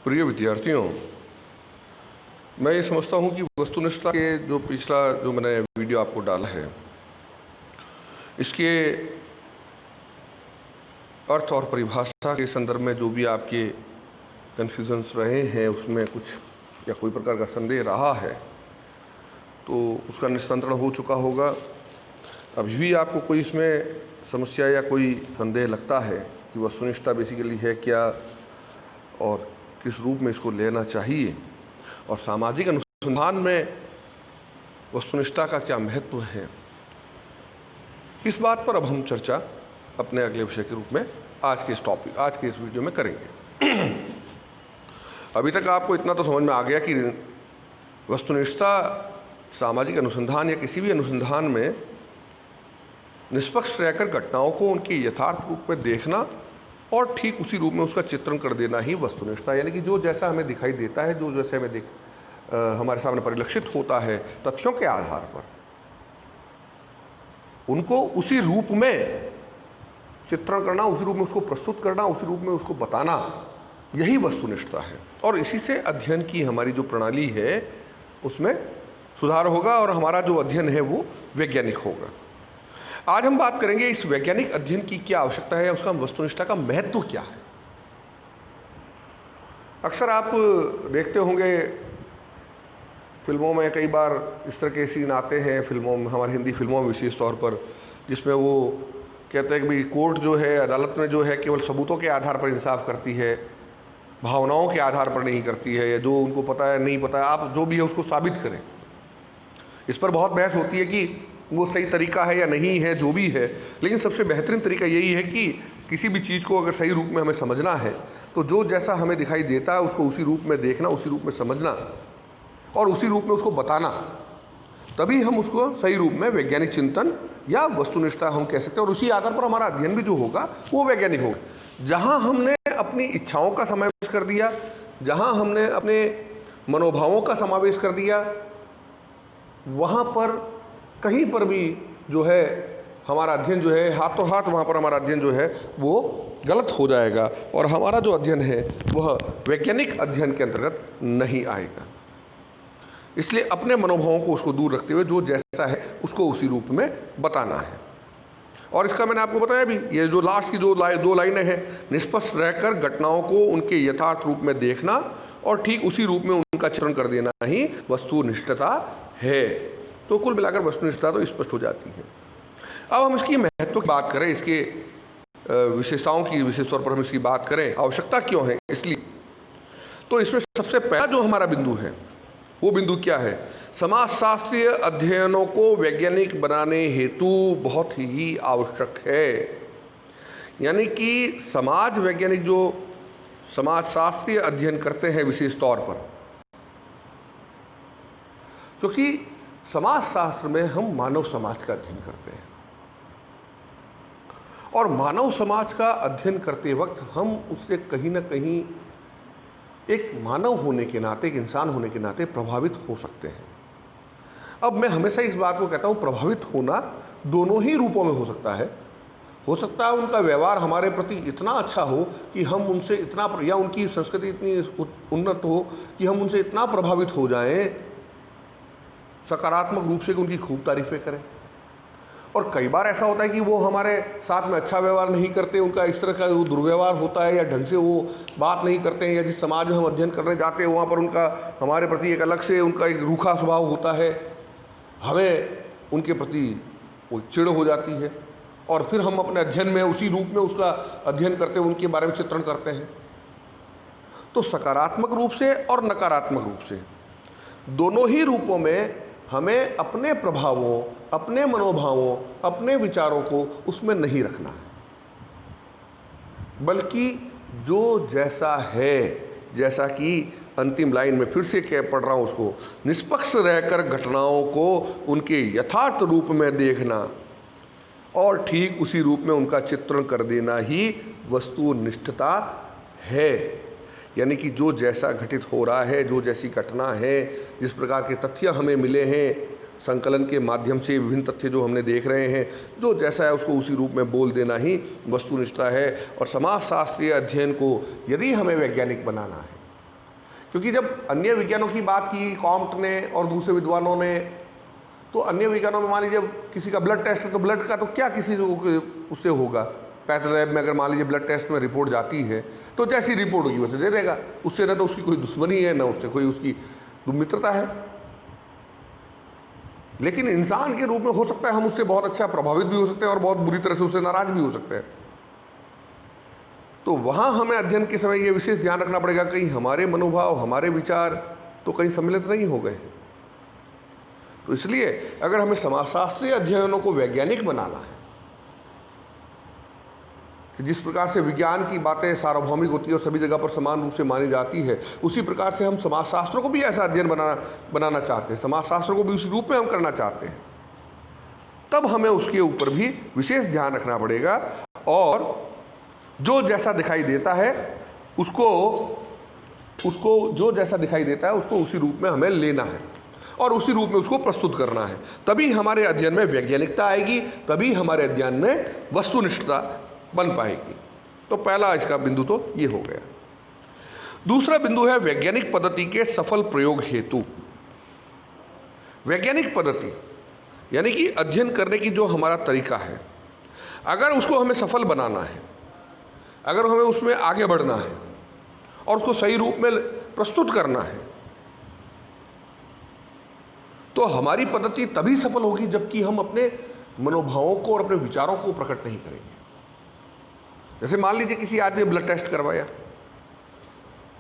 प्रिय विद्यार्थियों, मैं ये समझता हूँ कि वस्तुनिष्ठता के जो पिछला जो मैंने वीडियो आपको डाला है, इसके अर्थ और परिभाषा के संदर्भ में जो भी आपके कन्फ्यूजन्स रहे हैं, उसमें कुछ या कोई प्रकार का संदेह रहा है तो उसका निस्तारण हो चुका होगा। अभी भी आपको कोई इसमें समस्या या कोई संदेह लगता है कि वस्तुनिष्ठता बेसिकली है क्या और किस रूप में इसको लेना चाहिए, और सामाजिक अनुसंधान में वस्तुनिष्ठता का क्या महत्व है, इस बात पर अब हम चर्चा अपने अगले विषय के रूप में आज के इस वीडियो में करेंगे। अभी तक आपको इतना तो समझ में आ गया कि वस्तुनिष्ठता सामाजिक अनुसंधान या किसी भी अनुसंधान में निष्पक्ष रहकर घटनाओं को उनके यथार्थ रूप में देखना और ठीक उसी रूप में उसका चित्रण कर देना ही वस्तुनिष्ठता, यानी कि जो जैसा हमें दिखाई देता है, जो जैसे हमें हमारे सामने परिलक्षित होता है तथ्यों के आधार पर, उनको उसी रूप में चित्रण करना, उसी रूप में उसको प्रस्तुत करना, उसी रूप में उसको बताना, यही वस्तुनिष्ठता है। और इसी से अध्ययन की हमारी जो प्रणाली है उसमें सुधार होगा और हमारा जो अध्ययन है वो वैज्ञानिक होगा। आज हम बात करेंगे इस वैज्ञानिक अध्ययन की क्या आवश्यकता है, उसका वस्तुनिष्ठता का महत्व क्या है। अक्सर आप देखते होंगे फिल्मों में कई बार इस तरह के सीन आते हैं, फिल्मों में, हमारी हिंदी फिल्मों में विशेष तौर पर, जिसमें वो कहते हैं कि भाई कोर्ट जो है, अदालत में जो है केवल सबूतों के आधार पर इंसाफ करती है, भावनाओं के आधार पर नहीं करती है, या जो उनको पता है नहीं पता है, आप जो भी है उसको साबित करें। इस पर बहुत बहस होती है कि वो सही तरीका है या नहीं है, जो भी है, लेकिन सबसे बेहतरीन तरीका यही है कि किसी भी चीज़ को अगर सही रूप में हमें समझना है तो जो जैसा हमें दिखाई देता है उसको उसी रूप में देखना, उसी रूप में समझना और उसी रूप में उसको बताना, तभी हम उसको सही रूप में वैज्ञानिक चिंतन या वस्तुनिष्ठता हम कह सकते हैं। और उसी आधार पर हमारा अध्ययन भी जो होगा वो वैज्ञानिक होगा। जहाँ हमने अपनी इच्छाओं का समावेश कर दिया, जहाँ हमने अपने मनोभावों का समावेश कर दिया, वहाँ पर कहीं पर भी जो है हमारा अध्ययन जो है हाथों हाथ, वहाँ पर हमारा अध्ययन जो है वो गलत हो जाएगा और हमारा जो अध्ययन है वह वैज्ञानिक अध्ययन के अंतर्गत नहीं आएगा। इसलिए अपने मनोभावों को उसको दूर रखते हुए जो जैसा है उसको उसी रूप में बताना है। और इसका मैंने आपको बताया भी, ये जो लास्ट की दो लाइनें हैं, निष्पक्ष रहकर घटनाओं को उनके यथार्थ रूप में देखना और ठीक उसी रूप में उनका चित्रण कर देना ही वस्तुनिष्ठता है। तो कुल मिलाकर वस्तुनिष्ठता तो स्पष्ट हो जाती है। अब हम इसकी महत्व की बात करें, इसके विशेषताओं की विशेष तौर पर हम इसकी बात करें, आवश्यकता क्यों है, इसलिए तो इसमें सबसे पहला जो हमारा बिंदु है वो बिंदु क्या है, समाजशास्त्रीय अध्ययनों को वैज्ञानिक बनाने हेतु बहुत ही आवश्यक है। यानी कि समाज वैज्ञानिक जो समाजशास्त्रीय अध्ययन करते हैं विशेष तौर पर, क्योंकि समाजशास्त्र में हम मानव समाज का अध्ययन करते हैं और मानव समाज का अध्ययन करते वक्त हम उससे कहीं ना कहीं एक मानव होने के नाते, एक इंसान होने के नाते प्रभावित हो सकते हैं। अब मैं हमेशा इस बात को कहता हूं, प्रभावित होना दोनों ही रूपों में हो सकता है। हो सकता है उनका व्यवहार हमारे प्रति इतना अच्छा हो कि हम उनसे इतना, या उनकी संस्कृति इतनी उन्नत हो कि हम उनसे इतना प्रभावित हो जाएं सकारात्मक रूप से कि उनकी खूब तारीफें करें। और कई बार ऐसा होता है कि वो हमारे साथ में अच्छा व्यवहार नहीं करते, उनका इस तरह का वो दुर्व्यवहार होता है या ढंग से वो बात नहीं करते हैं, या जिस समाज में हम अध्ययन करने जाते हैं वहाँ पर उनका हमारे प्रति एक अलग से उनका एक रूखा स्वभाव होता है, हमें उनके प्रति वो चिढ़ हो जाती है और फिर हम अपने अध्ययन में उसी रूप में उसका अध्ययन करते हैं, उनके बारे में चित्रण करते हैं। तो सकारात्मक रूप से और नकारात्मक रूप से दोनों ही रूपों में हमें अपने प्रभावों, अपने मनोभावों, अपने विचारों को उसमें नहीं रखना है, बल्कि जो जैसा है, जैसा कि अंतिम लाइन में फिर से क्या पढ़ रहा हूं उसको, निष्पक्ष रहकर घटनाओं को उनके यथार्थ रूप में देखना और ठीक उसी रूप में उनका चित्रण कर देना ही वस्तुनिष्ठता है। यानी कि जो जैसा घटित हो रहा है, जो जैसी घटना है, जिस प्रकार के तथ्य हमें मिले हैं संकलन के माध्यम से, विभिन्न तथ्य जो हमने देख रहे हैं, जो जैसा है उसको उसी रूप में बोल देना ही वस्तुनिष्ठता है। और समाजशास्त्रीय अध्ययन को यदि हमें वैज्ञानिक बनाना है क्योंकि जब अन्य विज्ञानों की बात की कॉम्ट ने और दूसरे विद्वानों ने, तो अन्य विज्ञानों में मान लीजिए किसी का ब्लड टेस्ट है तो ब्लड का तो क्या किसी उससे होगा। पैथ लैब में अगर मान लीजिए ब्लड टेस्ट में रिपोर्ट जाती है तो जैसी रिपोर्ट होगी वैसे दे देगा, उससे ना तो उसकी कोई दुश्मनी है ना उससे कोई उसकी मित्रता है। लेकिन इंसान के रूप में हो सकता है हम उससे बहुत अच्छा प्रभावित भी हो सकते हैं और बहुत बुरी तरह से उससे नाराज भी हो सकते हैं। तो वहां हमें अध्ययन के समय यह विशेष ध्यान रखना पड़ेगा कहीं हमारे मनोभाव हमारे विचार तो कहीं सम्मिलित नहीं हो गए। तो इसलिए अगर हमें समाजशास्त्रीय अध्ययनों को वैज्ञानिक बनाना है कि जिस प्रकार से विज्ञान की बातें सार्वभौमिक होती है और सभी जगह पर समान रूप से मानी जाती है, उसी प्रकार से हम समाजशास्त्र को भी ऐसा अध्ययन बनाना चाहते हैं, समाजशास्त्र को भी उसी रूप में हम करना चाहते हैं। तब हमें उसके ऊपर भी विशेष ध्यान रखना पड़ेगा और जो जैसा दिखाई देता है उसको जो जैसा दिखाई देता है उसको उसी रूप में हमें लेना है और उसी रूप में उसको प्रस्तुत करना है। तभी हमारे अध्ययन में वैज्ञानिकता आएगी, तभी हमारे अध्ययन में वस्तुनिष्ठता बन पाएगी। तो पहला इसका बिंदु तो ये हो गया। दूसरा बिंदु है वैज्ञानिक पद्धति के सफल प्रयोग हेतु। वैज्ञानिक पद्धति यानी कि अध्ययन करने की जो हमारा तरीका है, अगर उसको हमें सफल बनाना है, अगर हमें उसमें आगे बढ़ना है और उसको सही रूप में प्रस्तुत करना है, तो हमारी पद्धति तभी सफल होगी जबकि हम अपने मनोभावों को और अपने विचारों को प्रकट नहीं करेंगे। जैसे मान लीजिए किसी आदमी ने ब्लड टेस्ट करवाया,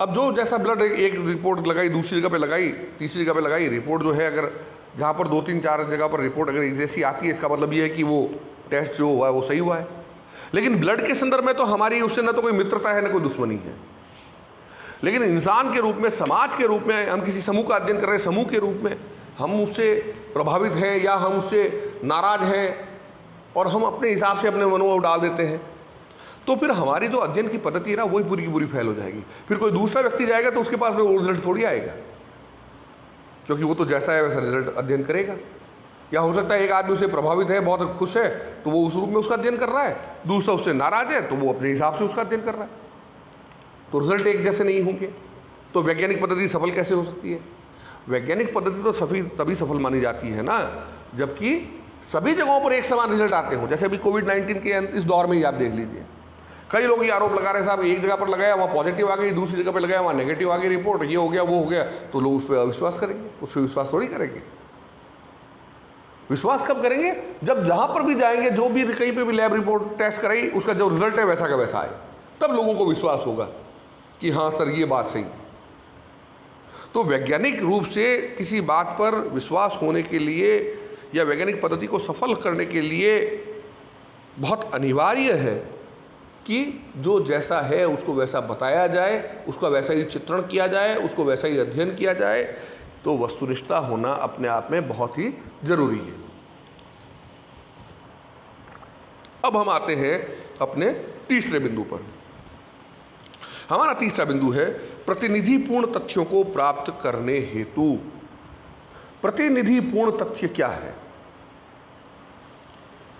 अब जो जैसा ब्लड एक रिपोर्ट लगाई, दूसरी जगह पे लगाई, तीसरी जगह पे लगाई, रिपोर्ट जो है अगर जहाँ पर 2-3-4 जगह पर रिपोर्ट अगर एक जैसी आती है, इसका मतलब ये है कि वो टेस्ट जो हुआ है वो सही हुआ है। लेकिन ब्लड के संदर्भ में तो हमारी उससे न तो कोई मित्रता है न कोई दुश्मनी है। लेकिन इंसान के रूप में, समाज के रूप में, हम किसी समूह का अध्ययन कर रहे हैं, समूह के रूप में हम उससे प्रभावित हैं या हम उससे नाराज हैं और हम अपने हिसाब से अपने मनोभाव डाल देते हैं, तो फिर हमारी जो अध्ययन की पद्धति है ना वही पूरी की पूरी फेल हो जाएगी। फिर कोई दूसरा व्यक्ति जाएगा तो उसके पास वो रिजल्ट थोड़ी आएगा, क्योंकि वो तो जैसा है वैसा रिजल्ट अध्ययन करेगा। या हो सकता है एक आदमी उससे प्रभावित है, बहुत खुश है, तो वो उस रूप में उसका अध्ययन कर रहा है, दूसरा उससे नाराज है तो वो अपने हिसाब से उसका अध्ययन कर रहा है, तो रिजल्ट एक जैसे नहीं होंगे। तो वैज्ञानिक पद्धति सफल कैसे हो सकती है? वैज्ञानिक पद्धति तो तभी सफल मानी जाती है ना जबकि सभी जगहों पर एक समान रिजल्ट आते हो। जैसे अभी कोविड-19 के इस दौर में ही आप देख लीजिए, कई लोग ये आरोप लगा रहे हैं साहब एक जगह पर लगाया वहाँ पॉजिटिव आ गई, दूसरी जगह पर लगाया वहाँ नेगेटिव आ गई रिपोर्ट, ये हो गया वो हो गया, तो लोग उस पर अविश्वास करेंगे। उस पर विश्वास थोड़ी करेंगे। विश्वास कब करेंगे? जब जहाँ पर भी जाएंगे, जो भी कहीं पर भी लैब रिपोर्ट टेस्ट कराई, उसका जो रिजल्ट है वैसा का वैसा आए, तब लोगों को विश्वास होगा कि हाँ सर ये बात सही। तो वैज्ञानिक रूप से किसी बात पर विश्वास होने के लिए या वैज्ञानिक पद्धति को सफल करने के लिए बहुत अनिवार्य है कि जो जैसा है उसको वैसा बताया जाए, उसका वैसा ही चित्रण किया जाए, उसको वैसा ही अध्ययन किया जाए। तो वस्तुनिष्ठता होना अपने आप में बहुत ही जरूरी है। अब हम आते हैं अपने तीसरे बिंदु पर। हमारा तीसरा बिंदु है प्रतिनिधिपूर्ण तथ्यों को प्राप्त करने हेतु। प्रतिनिधिपूर्ण तथ्य क्या है?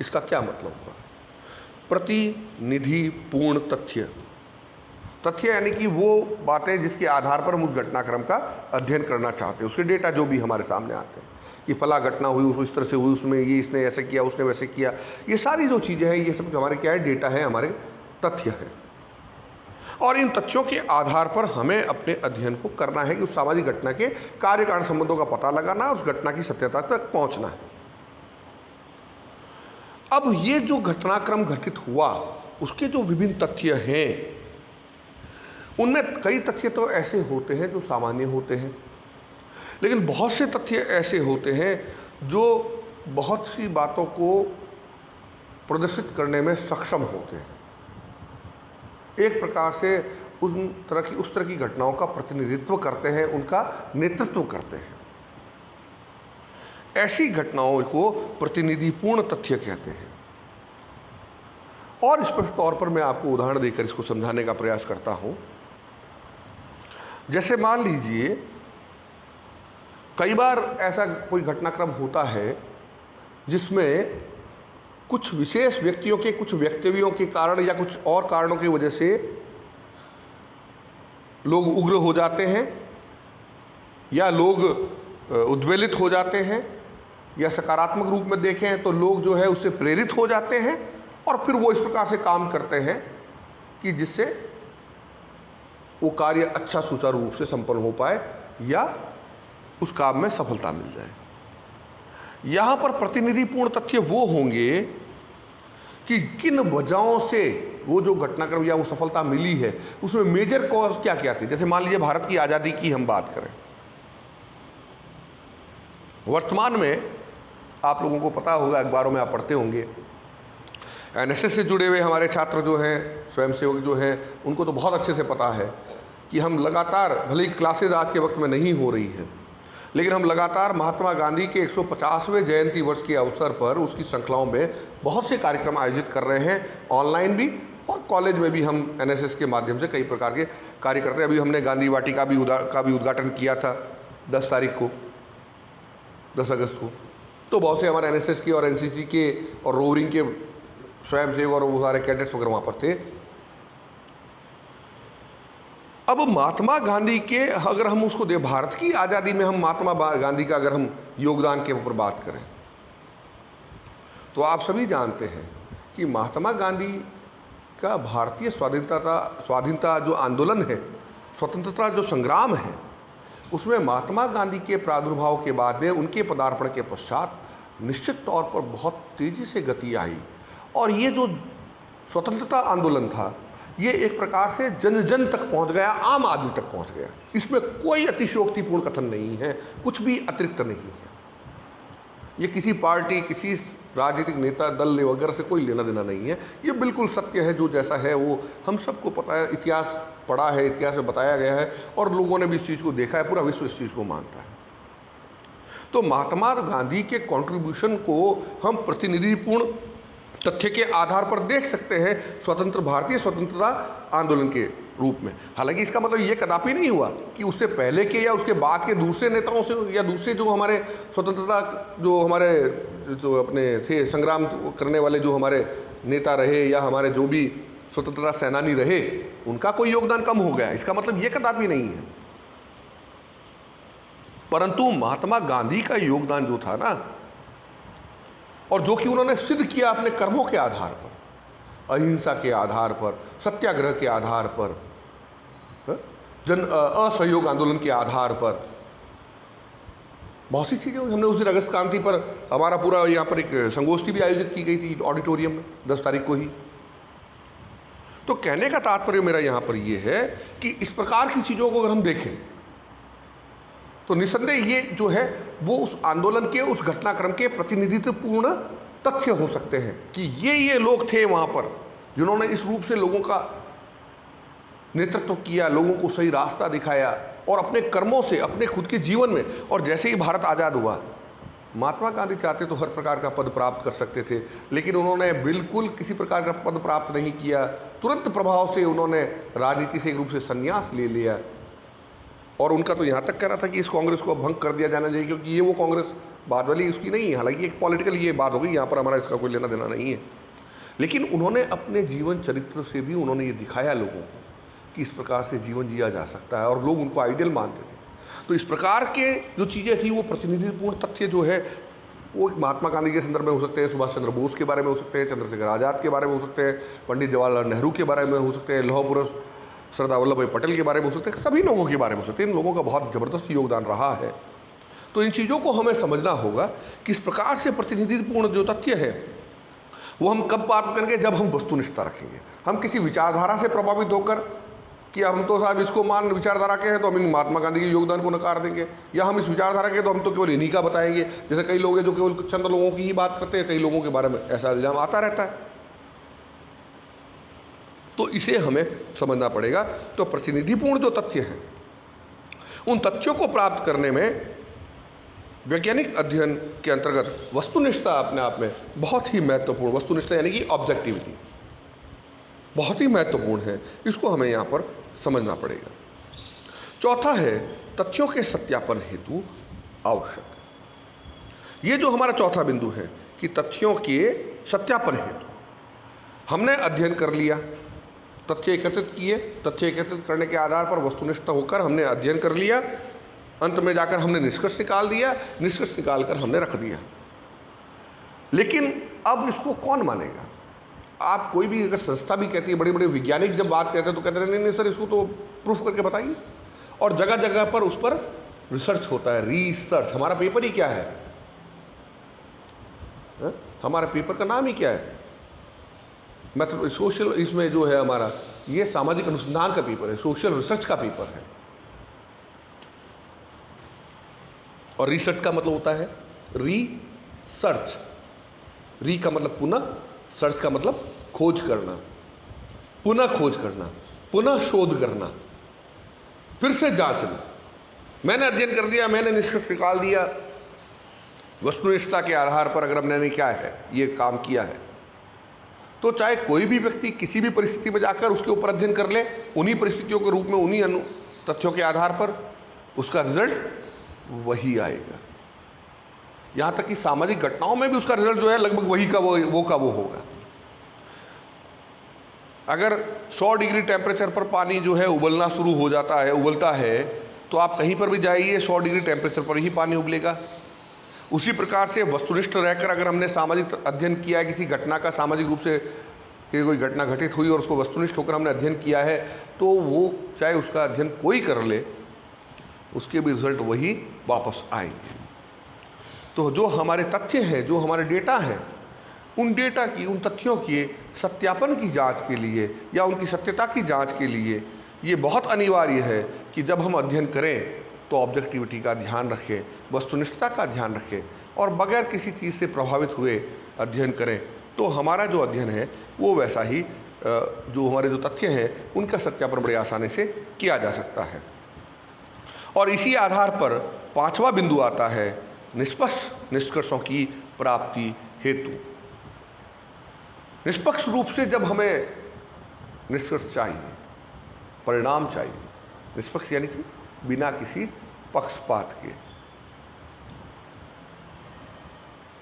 इसका क्या मतलब हुआ? प्रतिनिधिपूर्ण तथ्य, तथ्य यानी कि वो बातें जिसके आधार पर हम उस घटनाक्रम का अध्ययन करना चाहते हैं, उसके डेटा जो भी हमारे सामने आते हैं कि फला घटना हुई, उसको इस तरह से हुई, उसमें ये इसने ऐसे किया, उसने वैसे किया, ये सारी जो चीज़ें हैं ये सब हमारे क्या है? डेटा है, हमारे तथ्य है। और इन तथ्यों के आधार पर हमें अपने अध्ययन को करना है कि उस सामाजिक घटना के कार्य कारण संबंधों का पता लगाना है, उस घटना की सत्यता तक पहुंचना है। अब ये जो घटनाक्रम घटित हुआ उसके जो विभिन्न तथ्य हैं, उनमें कई तथ्य तो ऐसे होते हैं जो सामान्य होते हैं, लेकिन बहुत से तथ्य ऐसे होते हैं जो बहुत सी बातों को प्रदर्शित करने में सक्षम होते हैं। एक प्रकार से उस तरह की घटनाओं का प्रतिनिधित्व करते हैं, उनका नेतृत्व करते हैं। ऐसी घटनाओं को प्रतिनिधिपूर्ण तथ्य कहते हैं। और स्पष्ट तौर पर मैं आपको उदाहरण देकर इसको समझाने का प्रयास करता हूं। जैसे मान लीजिए कई बार ऐसा कोई घटनाक्रम होता है जिसमें कुछ विशेष व्यक्तियों के कुछ वक्तव्यों के कारण या कुछ और कारणों की वजह से लोग उग्र हो जाते हैं या लोग उद्वेलित हो जाते हैं, या सकारात्मक रूप में देखें तो लोग जो है उससे प्रेरित हो जाते हैं और फिर वो इस प्रकार से काम करते हैं कि जिससे वो कार्य अच्छा सुचारू रूप से संपन्न हो पाए या उस काम में सफलता मिल जाए। यहां पर प्रतिनिधिपूर्ण तथ्य वो होंगे कि किन वजहों से वो जो घटनाक्रम या वो सफलता मिली है उसमें मेजर कॉज क्या क्या थी। जैसे मान लीजिए भारत की आज़ादी की हम बात करें, वर्तमान में आप लोगों को पता होगा, अखबारों में आप पढ़ते होंगे, एनएसएस से जुड़े हुए हमारे छात्र जो हैं, स्वयंसेवक जो हैं, उनको तो बहुत अच्छे से पता है कि हम लगातार, भले ही क्लासेज आज के वक्त में नहीं हो रही है, लेकिन हम लगातार महात्मा गांधी के 150वें जयंती वर्ष के अवसर पर उसकी श्रृंखलाओं में बहुत से कार्यक्रम आयोजित कर रहे हैं, ऑनलाइन भी और कॉलेज में भी हम एनएसएस के माध्यम से कई प्रकार के कार्य करते हैं। अभी हमने गांधी वाटिका का भी उद्घाटन किया था 10 तारीख को, 10 अगस्त को। तो बहुत से हमारे एनएसएस के और एनसीसी के और रोवरिंग के स्वयंसेवक और वो सारे कैडेट्स वगैरह वहाँ पर थे। अब महात्मा गांधी के, अगर हम उसको दे, भारत की आज़ादी में हम महात्मा गांधी का अगर हम योगदान के ऊपर बात करें तो आप सभी जानते हैं कि महात्मा गांधी का भारतीय स्वाधीनता जो आंदोलन है, स्वतंत्रता जो संग्राम है, उसमें महात्मा गांधी के प्रादुर्भाव के बाद में, उनके पदार्पण के पश्चात निश्चित तौर पर बहुत तेज़ी से गति आई और ये जो स्वतंत्रता आंदोलन था ये एक प्रकार से जन जन तक पहुंच गया, आम आदमी तक पहुंच गया। इसमें कोई अतिशयोक्तिपूर्ण कथन नहीं है, कुछ भी अतिरिक्त नहीं है। ये किसी पार्टी, किसी राजनीतिक नेता, दल वगैरह से कोई लेना देना नहीं है। ये बिल्कुल सत्य है, जो जैसा है वो हम सबको पता है, इतिहास पढ़ा है, इतिहास में बताया गया है और लोगों ने भी इस चीज़ को देखा है, पूरा विश्व इस चीज़ को मानता है। तो महात्मा गांधी के कंट्रीब्यूशन को हम प्रतिनिधिपूर्ण तथ्य के आधार पर देख सकते हैं भारतीय स्वतंत्रता आंदोलन के रूप में। हालांकि इसका मतलब ये कदापि नहीं हुआ कि उससे पहले के या उसके बाद के दूसरे नेताओं से या दूसरे जो हमारे स्वतंत्रता, जो हमारे जो अपने थे संग्राम करने वाले जो हमारे नेता रहे या हमारे जो भी स्वतंत्रता सेनानी रहे, उनका कोई योगदान कम हो गया, इसका मतलब ये कदापि नहीं है। परंतु महात्मा गांधी का योगदान जो था ना, और जो कि उन्होंने सिद्ध किया अपने कर्मों के आधार पर, अहिंसा के आधार पर, सत्याग्रह के आधार पर, असहयोग आंदोलन के आधार पर, बहुत सी चीज़ें हमने उस दिन अगस्त क्रांति पर हमारा पूरा यहाँ पर एक संगोष्ठी भी आयोजित की गई थी ऑडिटोरियम में 10 तारीख को ही। तो कहने का तात्पर्य मेरा यहाँ पर ये है कि इस प्रकार की चीज़ों को अगर हम देखें तो निस्संदेह ये जो है वो उस आंदोलन के, उस घटनाक्रम के प्रतिनिधित्वपूर्ण तथ्य हो सकते हैं कि ये लोग थे वहाँ पर जिन्होंने इस रूप से लोगों का नेतृत्व किया, लोगों को सही रास्ता दिखाया और अपने कर्मों से, अपने खुद के जीवन में। और जैसे ही भारत आज़ाद हुआ, महात्मा गांधी चाहते तो हर प्रकार का पद प्राप्त कर सकते थे, लेकिन उन्होंने बिल्कुल किसी प्रकार का पद प्राप्त नहीं किया। तुरंत प्रभाव से उन्होंने राजनीति से एक रूप से संन्यास ले लिया और उनका तो यहाँ तक कहना था कि इस कांग्रेस को भंग कर दिया जाना चाहिए, क्योंकि ये वो कांग्रेस बाद वाली उसकी नहीं है। हालांकि एक पॉलिटिकल ये बात होगी, यहाँ पर हमारा इसका कोई लेना देना नहीं है, लेकिन उन्होंने अपने जीवन चरित्र से भी उन्होंने ये दिखाया लोगों को कि इस प्रकार से जीवन जिया जा सकता है और लोग उनको आइडियल मानते थे। तो इस प्रकार के जो चीज़ें थी वो प्रतिनिधिपूर्ण तथ्य जो है वो महात्मा गांधी के संदर्भ में हो सकते हैं, सुभाष चंद्र बोस के बारे में हो सकते हैं, चंद्रशेखर आज़ाद के बारे में हो सकते हैं, पंडित जवाहरलाल नेहरू के बारे में हो सकते हैं, लौह पुरुष सरदार वल्लभ भाई पटेल के बारे में हो सकते हैं, सभी लोगों के बारे में हो सकते हैं। इन लोगों का बहुत ज़बरदस्त योगदान रहा है। तो इन चीज़ों को हमें समझना होगा कि इस प्रकार से प्रतिनिधिपूर्ण जो तथ्य है वो हम कब बात करेंगे, जब हम वस्तुनिष्ठता रखेंगे। हम किसी विचारधारा से प्रभावित होकर कि हम तो साहब इसको मान विचारधारा के हैं तो हम इन महात्मा गांधी के योगदान को नकार देंगे, या हम इस विचारधारा के तो हम तो केवल इन्हीं का बताएंगे। जैसे कई लोग हैं जो केवल चंद लोगों की ही बात करते हैं, कई लोगों के बारे में ऐसा इल्जाम आता रहता है। तो इसे हमें समझना पड़ेगा। तो प्रतिनिधिपूर्ण जो तथ्य हैं, उन तथ्यों को प्राप्त करने में वैज्ञानिक अध्ययन के अंतर्गत वस्तुनिष्ठता अपने आप में बहुत ही महत्वपूर्ण, वस्तुनिष्ठता यानी कि ऑब्जेक्टिविटी बहुत ही महत्वपूर्ण है। इसको हमें यहाँ पर समझना पड़ेगा। चौथा है तथ्यों के सत्यापन हेतु आवश्यक। ये जो हमारा चौथा बिंदु है कि तथ्यों के सत्यापन हेतु हमने अध्ययन कर लिया, तथ्य एकत्रित किए, तथ्य एकत्रित करने के आधार पर वस्तुनिष्ठ होकर हमने अध्ययन कर लिया अंत में जाकर हमने निष्कर्ष निकाल दिया, निष्कर्ष निकाल कर हमने रख दिया। लेकिन अब इसको कौन मानेगा? आप कोई भी अगर संस्था भी कहती है, बड़े बड़े वैज्ञानिक जब बात कहते हैं तो कहते हैं नहीं सर इसको तो प्रूफ करके बताइए। और जगह जगह पर उस पर रिसर्च होता है, रिसर्च। हमारा पेपर ही क्या है? हमारा पेपर का नाम ही क्या है? मतलब सोशल, इसमें जो है हमारा ये सामाजिक अनुसंधान का पेपर है, सोशल रिसर्च का पेपर है। और रिसर्च का मतलब होता है रिसर्च। री का मतलब पुनः, सर्च का मतलब खोज करना, पुनः खोज करना, पुनः शोध करना, फिर से जांचना। मैंने अध्ययन कर दिया, मैंने निष्कर्ष निकाल दिया, वस्तुनिष्ठता के आधार पर अगर हमने क्या है ये काम किया है, तो चाहे कोई भी व्यक्ति किसी भी परिस्थिति में जाकर उसके ऊपर अध्ययन कर ले, उन्हीं परिस्थितियों के रूप में, उन्हीं तथ्यों के आधार पर उसका रिजल्ट वही आएगा। यहां तक कि सामाजिक घटनाओं में भी उसका रिजल्ट जो है लगभग वही का वो होगा। अगर 100 डिग्री टेम्परेचर पर पानी जो है उबलना शुरू हो जाता है, उबलता है, तो आप कहीं पर भी जाइए 100 डिग्री टेम्परेचर पर ही पानी उबलेगा। उसी प्रकार से वस्तुनिष्ठ रहकर अगर हमने सामाजिक अध्ययन किया है, किसी घटना का सामाजिक रूप से कोई घटना घटित हुई और उसको वस्तुनिष्ठ होकर हमने अध्ययन किया है, तो वो चाहे उसका अध्ययन कोई कर ले, उसके भी रिजल्ट वही वापस आएंगे। तो जो हमारे तथ्य हैं, जो हमारे डेटा हैं, उन डेटा की, उन तथ्यों के सत्यापन की जांच के लिए या उनकी सत्यता की जांच के लिए ये बहुत अनिवार्य है कि जब हम अध्ययन करें तो ऑब्जेक्टिविटी का ध्यान रखें, वस्तुनिष्ठता का ध्यान रखें और बगैर किसी चीज़ से प्रभावित हुए अध्ययन करें, तो हमारा जो अध्ययन है वो वैसा ही, जो हमारे जो तथ्य हैं उनका सत्यापन बड़े आसानी से किया जा सकता है। और इसी आधार पर 5वां बिंदु आता है निष्पक्ष निष्कर्षों की प्राप्ति हेतु। निष्पक्ष रूप से जब हमें निष्कर्ष चाहिए, परिणाम चाहिए, निष्पक्ष यानी कि बिना किसी पक्षपात के।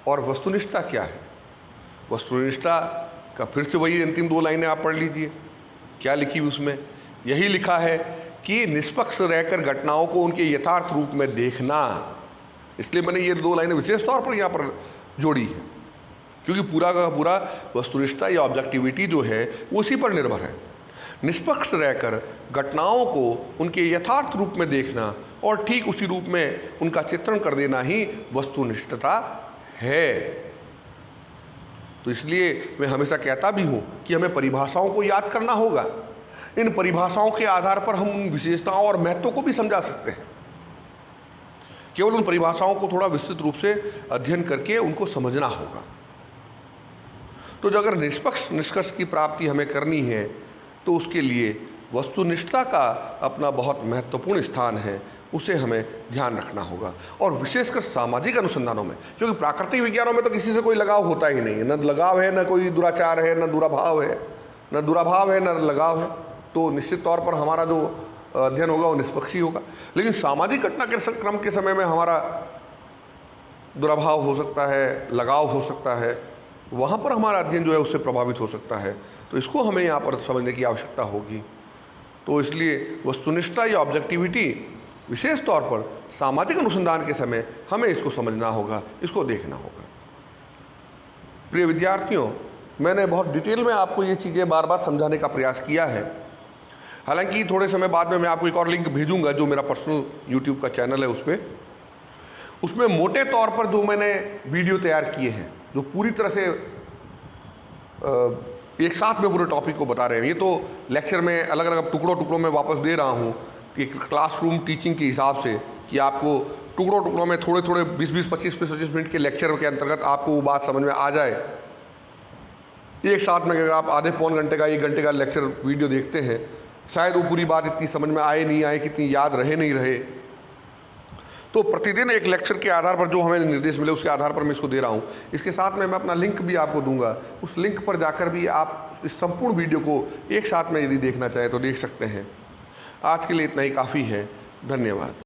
और वस्तुनिष्ठता क्या है? वस्तुनिष्ठता का फिर से वही अंतिम 2 लाइनें आप पढ़ लीजिए, क्या लिखी उसमें? यही लिखा है कि निष्पक्ष रहकर घटनाओं को उनके यथार्थ रूप में देखना। इसलिए मैंने ये 2 लाइनें विशेष तौर पर यहाँ पर जोड़ी है, क्योंकि पूरा का पूरा वस्तुनिष्ठता या ऑब्जेक्टिविटी जो है वो उसी पर निर्भर है। निष्पक्ष रहकर घटनाओं को उनके यथार्थ रूप में देखना और ठीक उसी रूप में उनका चित्रण कर देना ही वस्तुनिष्ठता है। तो इसलिए मैं हमेशा कहता भी हूँ कि हमें परिभाषाओं को याद करना होगा। इन परिभाषाओं के आधार पर हम उन विशेषताओं और महत्व को भी समझा सकते हैं। केवल उन परिभाषाओं को थोड़ा विस्तृत रूप से अध्ययन करके उनको समझना होगा। तो जो अगर निष्पक्ष निष्कर्ष की प्राप्ति हमें करनी है तो उसके लिए वस्तुनिष्ठता का अपना बहुत महत्वपूर्ण स्थान है, उसे हमें ध्यान रखना होगा। और विशेषकर सामाजिक अनुसंधानों में, क्योंकि प्राकृतिक विज्ञानों में तो किसी से कोई लगाव होता ही नहीं है, न लगाव है, न कोई दुराचार है, न दुराभाव है, न दुराभाव है, न लगाव है। तो निश्चित तौर पर हमारा जो अध्ययन होगा वो निष्पक्ष ही होगा। लेकिन सामाजिक घटना के क्रम के समय में हमारा दुराभाव हो सकता है, लगाव हो सकता है, वहाँ पर हमारा अध्ययन जो है उससे प्रभावित हो सकता है। तो इसको हमें यहाँ पर समझने की आवश्यकता होगी। तो इसलिए वस्तुनिष्ठता या ऑब्जेक्टिविटी विशेष तौर पर सामाजिक अनुसंधान के समय हमें इसको समझना होगा, इसको देखना होगा। प्रिय विद्यार्थियों, मैंने बहुत डिटेल में आपको ये चीज़ें बार बार समझाने का प्रयास किया है। हालांकि थोड़े समय बाद में मैं आपको एक और लिंक भेजूंगा, जो मेरा पर्सनल यूट्यूब का चैनल है उसमें मोटे तौर पर जो मैंने वीडियो तैयार किए हैं, जो पूरी तरह से एक साथ में पूरे टॉपिक को बता रहे हैं। ये तो लेक्चर में अलग अलग टुकड़ों में वापस दे रहा हूँ कि क्लासरूम टीचिंग के हिसाब से, कि आपको टुकड़ों में थोड़े 20-20, 25-25 मिनट के लेक्चर के अंतर्गत आपको वो बात समझ में आ जाए। एक साथ में अगर आप आधे पौन घंटे का, 1 घंटे का लेक्चर वीडियो देखते हैं, शायद वो पूरी बात इतनी समझ में आए नहीं आए, कितनी याद रहे नहीं रहे। तो प्रतिदिन एक लेक्चर के आधार पर जो हमें निर्देश मिले उसके आधार पर मैं इसको दे रहा हूँ। इसके साथ में मैं अपना लिंक भी आपको दूंगा, उस लिंक पर जाकर भी आप इस संपूर्ण वीडियो को एक साथ में यदि देखना चाहें तो देख सकते हैं। आज के लिए इतना ही काफ़ी है। धन्यवाद।